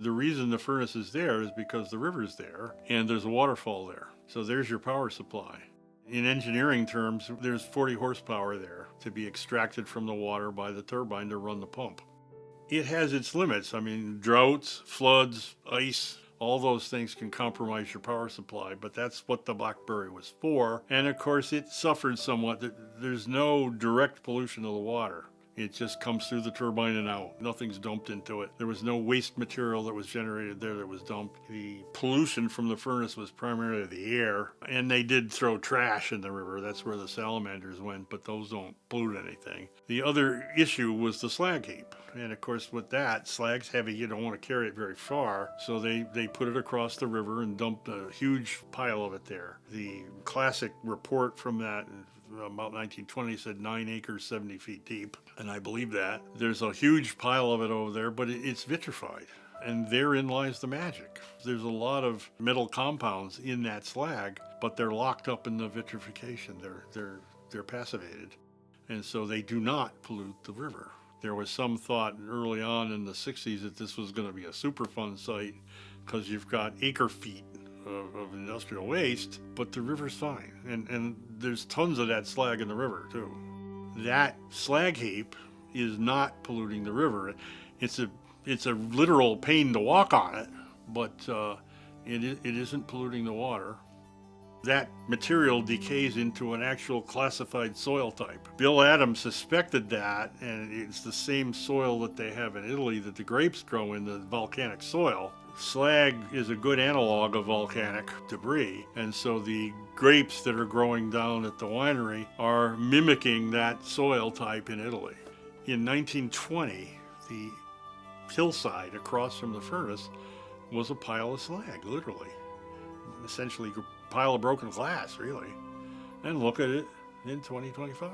The reason the furnace is there is because the river's there and there's a waterfall there. So there's your power supply. In engineering terms, there's 40 horsepower there to be extracted from the water by the turbine to run the pump. It has its limits. I mean, droughts, floods, ice, all those things can compromise your power supply, but that's what the Blackberry was for. And of course, it suffered somewhat. There's no direct pollution of the water. It just comes through the turbine and out. Nothing's dumped into it. There was no waste material that was generated there that was dumped. The pollution from the furnace was primarily the air, and they did throw trash in the river. That's where the salamanders went, but those don't pollute anything. The other issue was the slag heap. And of course, with that, slag's heavy. You don't want to carry it very far. So they put it across the river and dumped a huge pile of it there. The classic report from that, about 1920, said 9 acres, 70 feet deep. And I believe that. There's a huge pile of it over there, but it's vitrified. And therein lies the magic. There's a lot of metal compounds in that slag, but they're locked up in the vitrification. They're passivated. And so they do not pollute the river. There was some thought early on in the 60s that this was going to be a Superfund site because you've got acre feet of industrial waste, but the river's fine. And there's tons of that slag in the river, too. That slag heap is not polluting the river. It's a literal pain to walk on it, but it isn't polluting the water. That material decays into an actual classified soil type. Bill Adams suspected that, and it's the same soil that they have in Italy that the grapes grow in, the volcanic soil. Slag is a good analog of volcanic debris, and so the grapes that are growing down at the winery are mimicking that soil type in Italy. In 1920, the hillside across from the furnace was a pile of slag, literally. Essentially a pile of broken glass, really. And look at it in 2025.